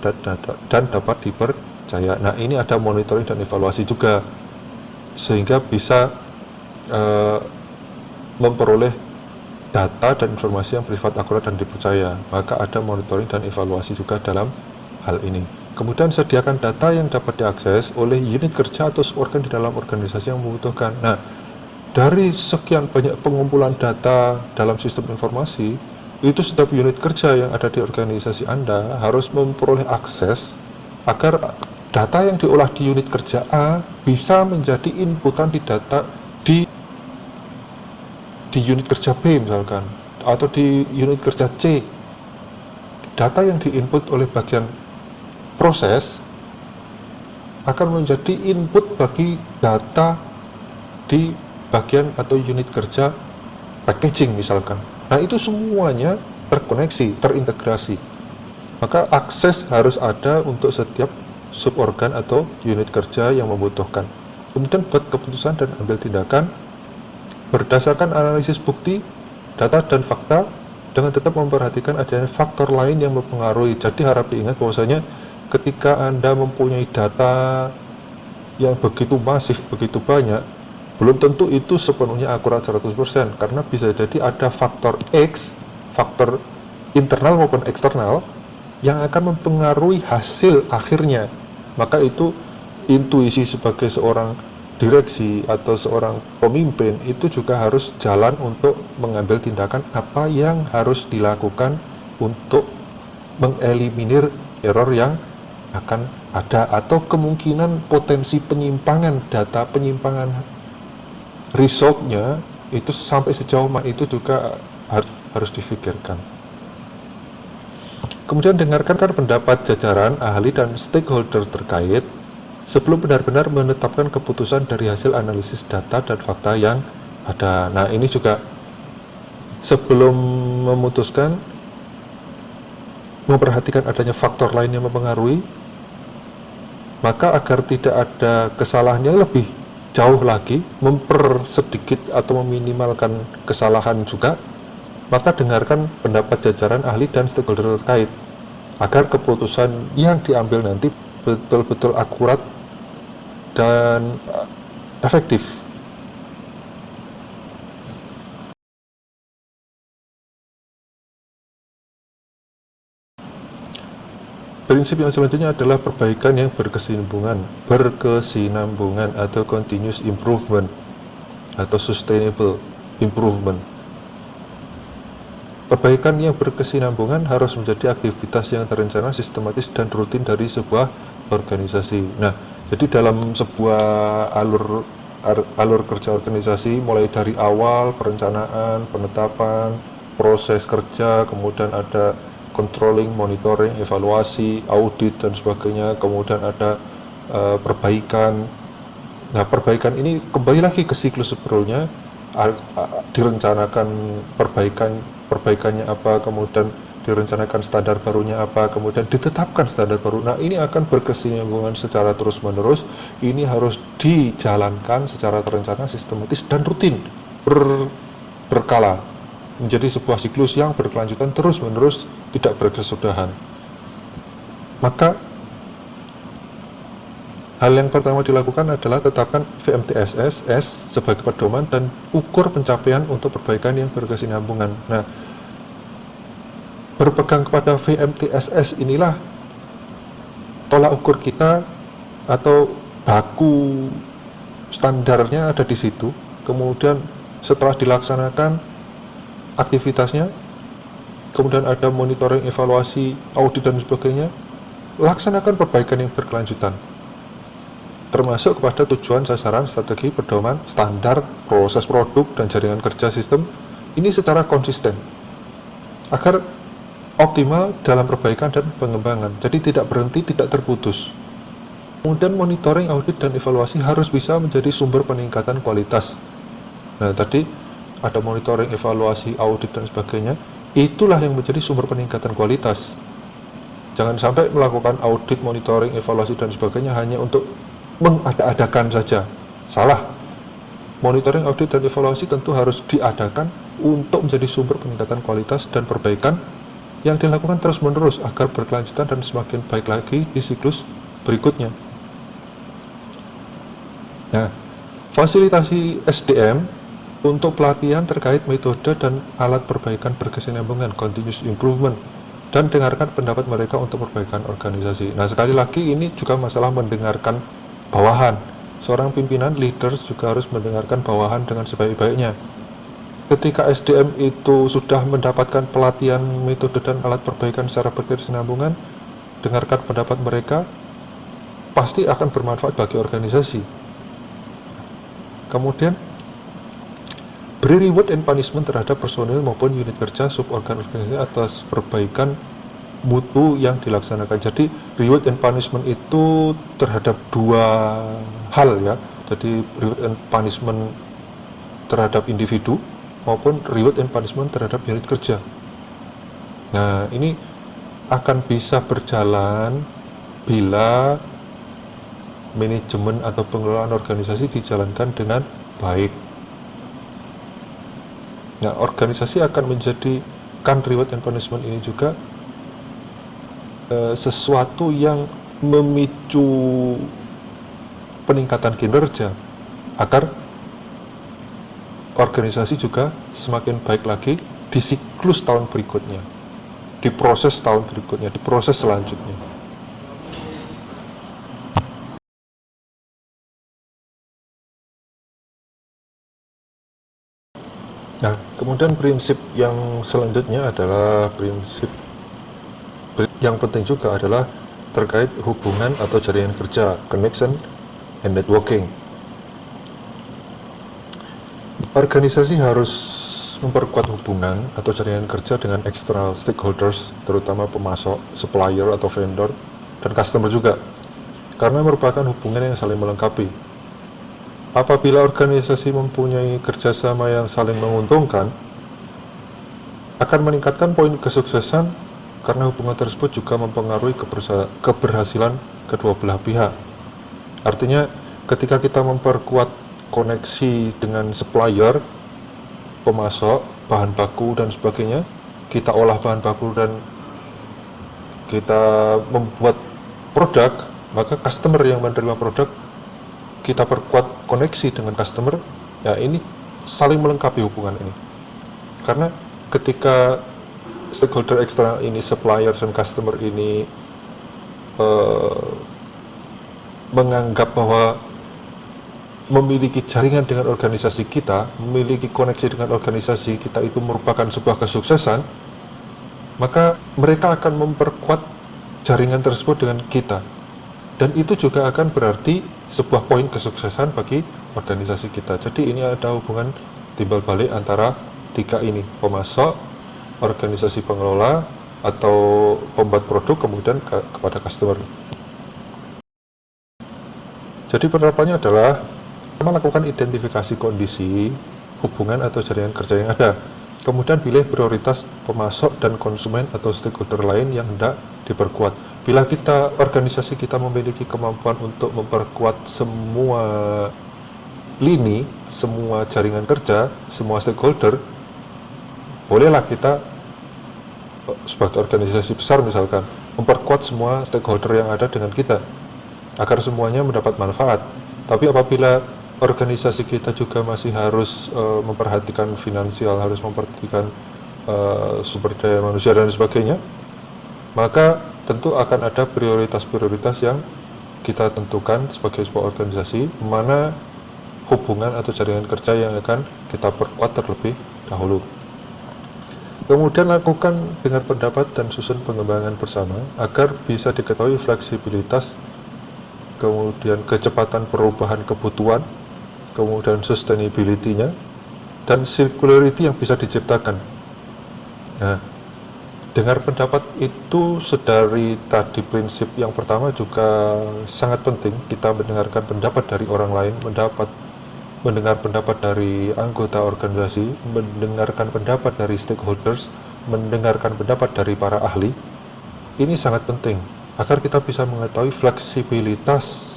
dan dapat dipercaya. Nah, ini ada monitoring dan evaluasi juga, sehingga bisa memperoleh data dan informasi yang bersifat akurat dan dipercaya. Maka ada monitoring dan evaluasi juga dalam hal ini. Kemudian sediakan data yang dapat diakses oleh unit kerja atau organ di dalam organisasi yang membutuhkan. Nah, dari sekian banyak pengumpulan data dalam sistem informasi, itu setiap unit kerja yang ada di organisasi Anda harus memperoleh akses agar data yang diolah di unit kerja A bisa menjadi inputan di data di unit kerja B misalkan, atau di unit kerja C. Data yang diinput oleh bagian proses akan menjadi input bagi data di bagian atau unit kerja packaging misalkan. Nah, itu semuanya terkoneksi, terintegrasi. Maka akses harus ada untuk setiap suborgan atau unit kerja yang membutuhkan. Kemudian buat keputusan dan ambil tindakan berdasarkan analisis bukti, data dan fakta dengan tetap memperhatikan adanya faktor lain yang mempengaruhi. Jadi harap diingat bahwasanya ketika Anda mempunyai data yang begitu masif, begitu banyak, belum tentu itu sepenuhnya akurat 100%, karena bisa jadi ada faktor X, faktor internal maupun eksternal yang akan mempengaruhi hasil akhirnya. Maka itu intuisi sebagai seorang direksi atau seorang pemimpin itu juga harus jalan untuk mengambil tindakan apa yang harus dilakukan untuk mengeliminir error yang akan ada atau kemungkinan potensi penyimpangan data, penyimpangan resultnya itu sampai sejauh mana itu juga harus difikirkan. Kemudian dengarkan pendapat jajaran, ahli, dan stakeholder terkait sebelum benar-benar menetapkan keputusan dari hasil analisis data dan fakta yang ada. Nah, ini juga sebelum memutuskan, memperhatikan adanya faktor lain yang mempengaruhi, maka agar tidak ada kesalahannya lebih jauh lagi, mempersedikit atau meminimalkan kesalahan juga, maka dengarkan pendapat jajaran ahli dan stakeholder terkait agar keputusan yang diambil nanti betul-betul akurat dan efektif. Prinsip yang selanjutnya adalah perbaikan yang berkesinambungan atau continuous improvement atau sustainable improvement. Perbaikan yang berkesinambungan harus menjadi aktivitas yang terencana, sistematis, dan rutin dari sebuah organisasi. Nah, jadi dalam sebuah alur kerja organisasi, mulai dari awal perencanaan, penetapan, proses kerja, kemudian ada controlling, monitoring, evaluasi, audit, dan sebagainya, kemudian ada perbaikan. Nah, perbaikan ini kembali lagi ke siklus sebelumnya, direncanakan perbaikannya apa, kemudian direncanakan standar barunya apa, kemudian ditetapkan standar baru. Nah, ini akan berkesinambungan secara terus-menerus. Ini harus dijalankan secara terencana, sistematis, dan rutin, berkala, menjadi sebuah siklus yang berkelanjutan terus-menerus, tidak berkesudahan. Maka hal yang pertama dilakukan adalah tetapkan VMTSS sebagai pedoman dan ukur pencapaian untuk perbaikan yang berkesinambungan. Nah, berpegang kepada VMTSS inilah tolak ukur kita atau baku standarnya ada di situ. Kemudian setelah dilaksanakan aktivitasnya, kemudian ada monitoring, evaluasi, audit, dan sebagainya, laksanakan perbaikan yang berkelanjutan, termasuk kepada tujuan, sasaran, strategi, pedoman, standar, proses produk, dan jaringan kerja sistem ini secara konsisten agar optimal dalam perbaikan dan pengembangan. Jadi tidak berhenti, tidak terputus. Kemudian monitoring, audit, dan evaluasi harus bisa menjadi sumber peningkatan kualitas. Nah, tadi ada monitoring, evaluasi, audit, dan sebagainya, itulah yang menjadi sumber peningkatan kualitas. Jangan sampai melakukan audit, monitoring, evaluasi, dan sebagainya hanya untuk mengada-adakan saja. Salah. Monitoring, audit, dan evaluasi tentu harus diadakan untuk menjadi sumber peningkatan kualitas dan perbaikan yang dilakukan terus-menerus agar berkelanjutan dan semakin baik lagi di siklus berikutnya. Nah, fasilitasi SDM untuk pelatihan terkait metode dan alat perbaikan berkesinambungan, continuous improvement, dan dengarkan pendapat mereka untuk perbaikan organisasi. Nah, sekali lagi ini juga masalah mendengarkan bawahan. Seorang pimpinan, leaders juga harus mendengarkan bawahan dengan sebaik-baiknya. Ketika SDM itu sudah mendapatkan pelatihan metode dan alat perbaikan secara berkesinambungan, dengarkan pendapat mereka, pasti akan bermanfaat bagi organisasi. Kemudian beri reward and punishment terhadap personil maupun unit kerja suborgan organisasi atas perbaikan mutu yang dilaksanakan. Jadi reward and punishment itu terhadap dua hal ya. Jadi reward and punishment terhadap individu maupun reward and punishment terhadap unit kerja. Nah, ini akan bisa berjalan bila manajemen atau pengelolaan organisasi dijalankan dengan baik. Nah, organisasi akan menjadi reward and punishment ini juga sesuatu yang memicu peningkatan kinerja agar organisasi juga semakin baik lagi di siklus tahun berikutnya, di proses tahun berikutnya, di proses selanjutnya. Nah, kemudian prinsip yang selanjutnya adalah prinsip yang penting juga adalah terkait hubungan atau jaringan kerja, connection and networking. Organisasi harus memperkuat hubungan atau jaringan kerja dengan external stakeholders, terutama pemasok, supplier atau vendor, dan customer juga, karena merupakan hubungan yang saling melengkapi. Apabila organisasi mempunyai kerjasama yang saling menguntungkan, akan meningkatkan poin kesuksesan karena hubungan tersebut juga mempengaruhi keberhasilan kedua belah pihak. Artinya, ketika kita memperkuat koneksi dengan supplier, pemasok, bahan baku, dan sebagainya, kita olah bahan baku dan kita membuat produk, maka customer yang menerima produk, kita perkuat koneksi dengan customer, ya ini saling melengkapi hubungan ini. Karena ketika stakeholder eksternal ini, supplier dan customer ini menganggap bahwa memiliki jaringan dengan organisasi kita, memiliki koneksi dengan organisasi kita itu merupakan sebuah kesuksesan, maka mereka akan memperkuat jaringan tersebut dengan kita. Dan itu juga akan berarti sebuah poin kesuksesan bagi organisasi kita. Jadi ini ada hubungan timbal balik antara tiga ini, pemasok, organisasi pengelola, atau pembuat produk, kemudian kepada customer. Jadi penerapannya adalah melakukan identifikasi kondisi, hubungan atau jaringan kerja yang ada. Kemudian pilih prioritas pemasok dan konsumen atau stakeholder lain yang hendak diperkuat. Bila organisasi kita memiliki kemampuan untuk memperkuat semua lini, semua jaringan kerja, semua stakeholder, bolehlah kita sebagai organisasi besar misalkan memperkuat semua stakeholder yang ada dengan kita agar semuanya mendapat manfaat. Tapi apabila organisasi kita juga masih harus memperhatikan finansial, harus memperhatikan sumber daya manusia dan sebagainya, maka tentu akan ada prioritas-prioritas yang kita tentukan sebagai sebuah organisasi, mana hubungan atau jaringan kerja yang akan kita perkuat terlebih dahulu. Kemudian lakukan dengar pendapat dan susun pengembangan bersama agar bisa diketahui fleksibilitas, kemudian kecepatan perubahan kebutuhan, kemudian sustainability-nya, dan circularity yang bisa diciptakan. Nah, dengar pendapat itu sedari tadi prinsip yang pertama juga sangat penting. Kita mendengarkan pendapat dari orang lain, mendengar pendapat dari anggota organisasi, mendengarkan pendapat dari stakeholders, mendengarkan pendapat dari para ahli. Ini sangat penting agar kita bisa mengetahui fleksibilitas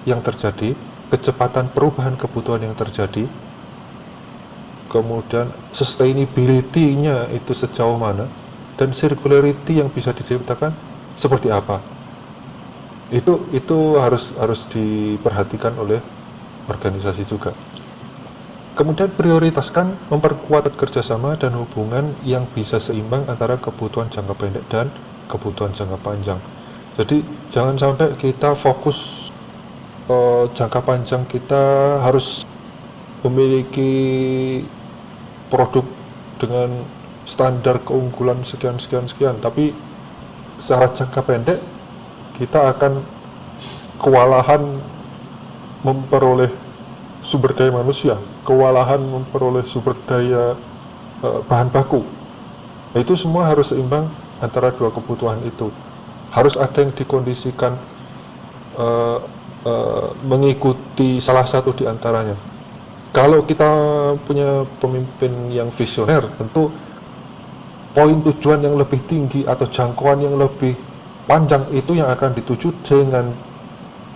yang terjadi, kecepatan perubahan kebutuhan yang terjadi, kemudian sustainability-nya itu sejauh mana, dan circularity yang bisa diciptakan seperti apa. Itu harus diperhatikan oleh organisasi juga. Kemudian prioritaskan memperkuat kerjasama dan hubungan yang bisa seimbang antara kebutuhan jangka pendek dan kebutuhan jangka panjang. Jadi jangan sampai kita fokus jangka panjang kita harus memiliki produk dengan standar keunggulan sekian, tapi secara jangka pendek kita akan kewalahan memperoleh sumber daya manusia, kewalahan memperoleh sumber daya bahan baku. Itu semua harus seimbang antara dua kebutuhan itu. Harus ada yang dikondisikan mengikuti salah satu di antaranya. Kalau kita punya pemimpin yang visioner, tentu poin tujuan yang lebih tinggi atau jangkauan yang lebih panjang itu yang akan dituju dengan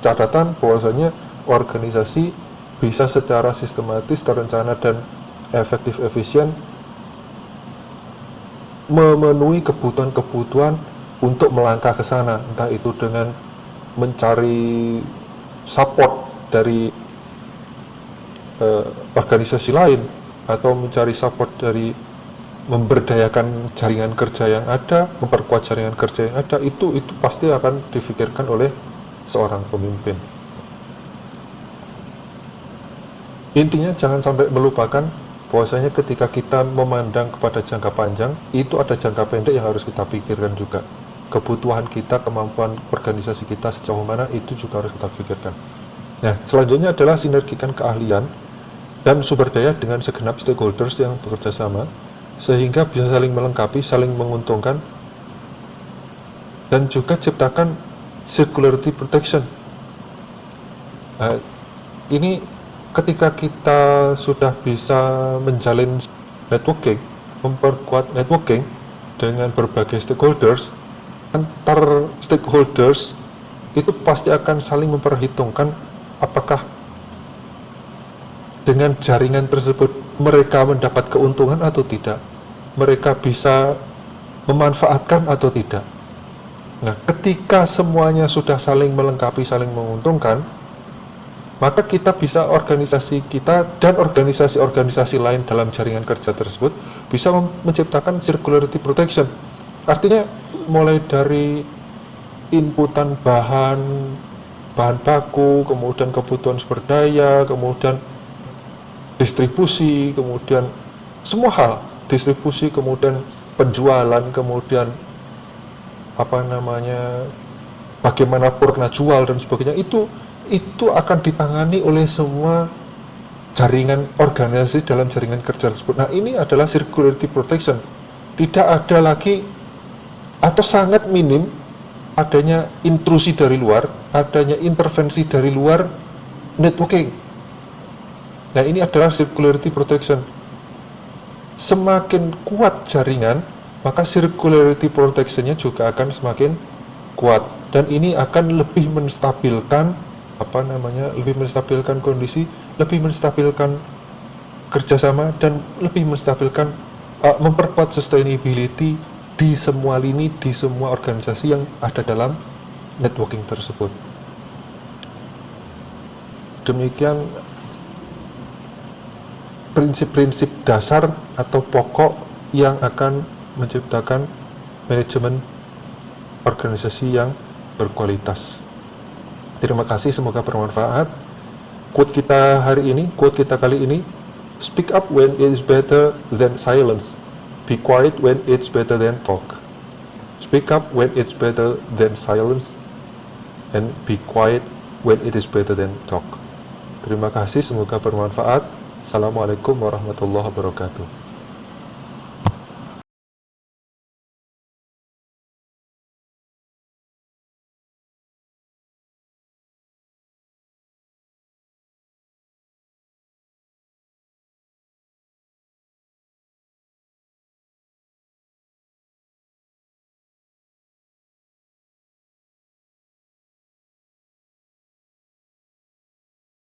catatan bahwasanya organisasi bisa secara sistematis, terencana, dan efektif efisien memenuhi kebutuhan-kebutuhan untuk melangkah ke sana, entah itu dengan mencari support dari organisasi lain, atau mencari support dari memberdayakan jaringan kerja yang ada, memperkuat jaringan kerja yang ada. Itu pasti akan difikirkan oleh seorang pemimpin. Intinya jangan sampai melupakan bahwasanya ketika kita memandang kepada jangka panjang, itu ada jangka pendek yang harus kita pikirkan juga. Kebutuhan kita, kemampuan organisasi kita sejauh mana, itu juga harus kita pikirkan. Nah, selanjutnya adalah sinergikan keahlian dan sumber daya dengan segenap stakeholders yang bekerja sama, sehingga bisa saling melengkapi, saling menguntungkan, dan juga ciptakan circularity protection. Nah, ini ketika kita sudah bisa menjalin networking, memperkuat networking dengan berbagai stakeholders, antar stakeholders itu pasti akan saling memperhitungkan apakah dengan jaringan tersebut mereka mendapat keuntungan atau tidak, mereka bisa memanfaatkan atau tidak. Nah, ketika semuanya sudah saling melengkapi, saling menguntungkan, maka kita bisa, organisasi kita dan organisasi-organisasi lain dalam jaringan kerja tersebut bisa menciptakan circularity protection. Artinya mulai dari inputan bahan baku, kemudian kebutuhan sumber daya, kemudian distribusi, kemudian semua hal, distribusi, kemudian penjualan, kemudian bagaimana purna jual dan sebagainya, itu akan ditangani oleh semua jaringan organisasi dalam jaringan kerja tersebut. Nah, ini adalah circularity protection. Tidak ada lagi atau sangat minim adanya intrusi dari luar, adanya intervensi dari luar networking. Nah, ini adalah circularity protection. Semakin kuat jaringan, maka circularity protection-nya juga akan semakin kuat, dan ini akan lebih menstabilkan kondisi, lebih menstabilkan kerjasama, dan lebih menstabilkan, memperkuat sustainability di semua lini, di semua organisasi yang ada dalam networking tersebut. Demikian prinsip-prinsip dasar atau pokok yang akan menciptakan manajemen organisasi yang berkualitas. Terima kasih, semoga bermanfaat. Quote kita kali ini, speak up when it is better than silence. Be quiet when it's better than talk. Speak up when it's better than silence, and be quiet when it is better than talk. Terima kasih, semoga bermanfaat. Assalamualaikum warahmatullahi wabarakatuh.